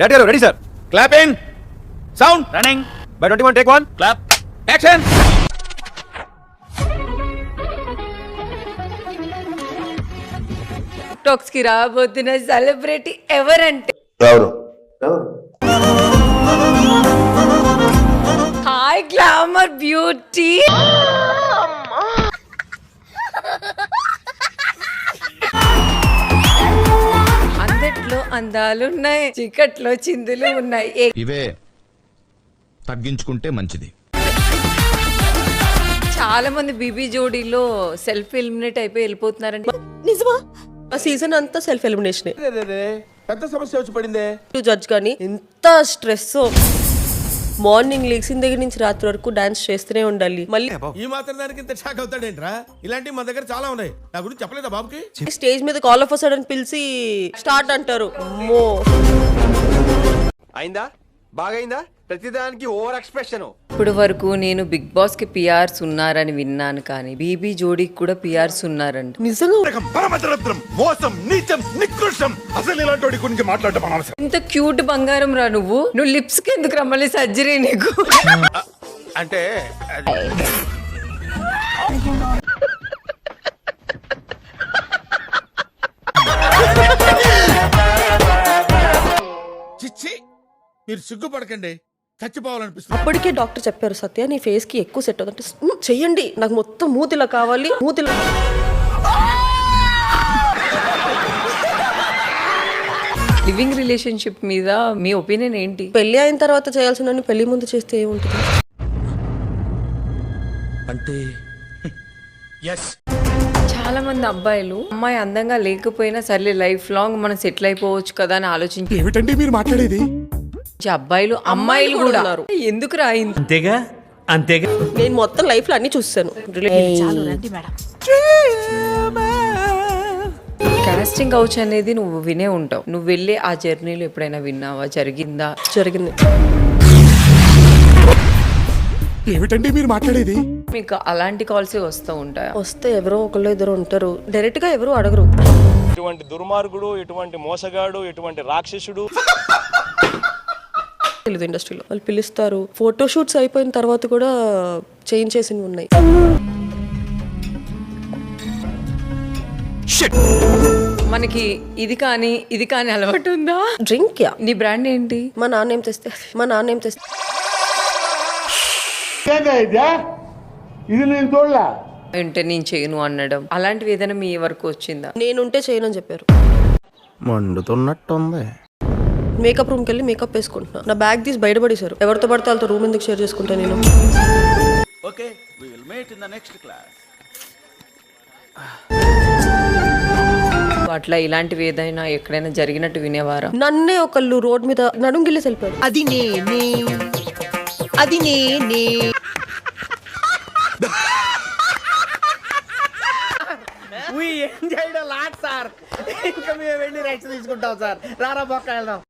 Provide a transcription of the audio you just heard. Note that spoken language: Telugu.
Ready, sir. Clap in. Sound. Running. By 21, take one. Clap. Action. Talks కి రాబోతున్న సెలబ్రిటీ ఎవరంటే హాయ్ గ్లామర్ బ్యూటీ అందట్లో అందాలున్నాయి, చీకట్లో చిందులు ఉన్నాయి. ఇవే తగ్గించుకుంటే మంచిది. చాలా మంది బీబీ జోడీలో సెల్ఫ్ ఎలిమినేట్ అయిపోయి వెళ్ళిపోతున్నారంటే నిజమా? ఆ సీజన్ అంతా సెల్ఫ్ ఎలిమినేషన్. పెద్ద సమస్య వచ్చి పడిందే. జడ్జ్ కానీ ఎంత స్ట్రెస్, మార్నింగ్ లేచిన దగ్గర నుంచి రాత్రి వరకు డాన్స్ చేస్తూనే ఉండాలి. మళ్ళీ ఈ మాత్రం దానికి ఇంత షాక్ అవుతాడేంట్రా? ఇలాంటివి మన దగ్గర చాలా ఉన్నాయి. నా గురించి చెప్పలేదా బాబుకి? స్టేజ్ మీద కాల్ ఆఫ్ సడన్ పిలిచి స్టార్ట్ అంటారు. అమ్మో, అయిందా? బాగైందా? ప్రతిదానికి ఓవర్ ఎక్స్ప్రెషన్. ఇప్పుడు వరకు నేను బిగ్ బాస్ కి పిఆర్స్ ఉన్నారని విన్నాను, కానీ బీబీ జోడీకి కూడా పిఆర్స్ ఉన్నారంట. నిజంగా పరమదరిద్రం, మోసం, నీచం, నికృష్టం. అసలు ఇలాంటి గురించి మాట్లాడటం అనవసరం. ఇంత క్యూట్ బంగారం రా నువ్వు లిప్స్ కి ఎందుకు రమ్మని సర్జరీ నీకు? అంటే చిచ్చి, మీరు సిగ్గుపడకండి, చచ్చిపోవాలనిపిస్తుంది. అప్పటికే డాక్టర్ చెప్పారు, సత్య నీ ఫేస్ కి ఎక్కువ సెట్ అవుతుంటే చెయ్యండి, నాకు మొత్తం మూతిలా కావాలి, మూతిలా. లివింగ్ రిలేషన్షిప్ మీద మీ ఒపీనియన్ ఏంటి? పెళ్లి అయిన తర్వాత చేయాల్సిన పెళ్లి ముందు చేస్తే ఏముంటుంది? అంటే చాలా మంది అబ్బాయిలు అమ్మాయి అందంగా లేకపోయినా సర్లే లైఫ్ లాంగ్ మనం సెటిల్ అయిపోవచ్చు కదా అని ఆలోచించి ఏమిటండి మీరు మాట్లాడేది? అబ్బాయిలు అమ్మాయిలు కూడా ఉన్నారు. ఎందుకు రాయింది? అంతేగా నేను మొత్తం లైఫ్ లో అన్ని చూస్తాను. కాస్టింగ్ కౌచ్ అనేది నువ్వు వినే ఉంటావు. నువ్వు వెళ్ళే ఆ జర్నీలో ఎప్పుడైనా విన్నావా? జరిగిందా? జరిగింది. ఏమిటండి మీరు మాట్లాడేది? మీకు అలాంటి కాల్సే వస్తూ ఉంటాయా? వస్తే ఎవరో ఒకళ్ళు ఇద్దరు ఉంటారు, డైరెక్ట్ గా ఎవరు అడగరు. ఇటువంటి దుర్మార్గుడు, ఇటువంటి మోసగాడు, ఇటువంటి రాక్షసుడు తెలియదు ఇండస్ట్రీలో. వాళ్ళు పిలుస్తారు, ఫోటో షూట్స్ అయిపోయిన తర్వాత కూడా చేంజ్ చేసినవి ఉన్నాయి. మనకి ఇది కానీ అలవాటు ఉందా? Drink yeah. నీ బ్రాండ్ ఏంటి? మా నాన్న ఏం తెస్తే అంటే నేను చేయను అనడం, అలాంటివి ఏదైనా మీ వరకు వచ్చిందా? నేనుంటే చేయనని చెప్పారు. మండుతున్నట్టుంది. మేకప్ రూమ్కి వెళ్ళి మేకప్ వేసుకుంటున్నా, నా బ్యాగ్ తీసి బయటపడేశారు. ఎవరితో పడితే వాళ్ళతో రూమ్ ఎందుకు షేర్ చేసుకుంటా నేను? Okay, we will meet in the next class. అట్లా ఇలాంటివి ఏదైనా ఎక్కడైనా జరిగినట్టు వినేవారా? నన్నే ఒకళ్ళు రోడ్ మీద నడుంగిల్లి వెళ్ళిపోయారు. అది నేనే ఎంజాయ్ లాట్ సార్. ఇంకా మేము వెళ్ళి రెస్ట్ తీసుకుంటాం సార్. రారా బొక్క వెళ్దాం.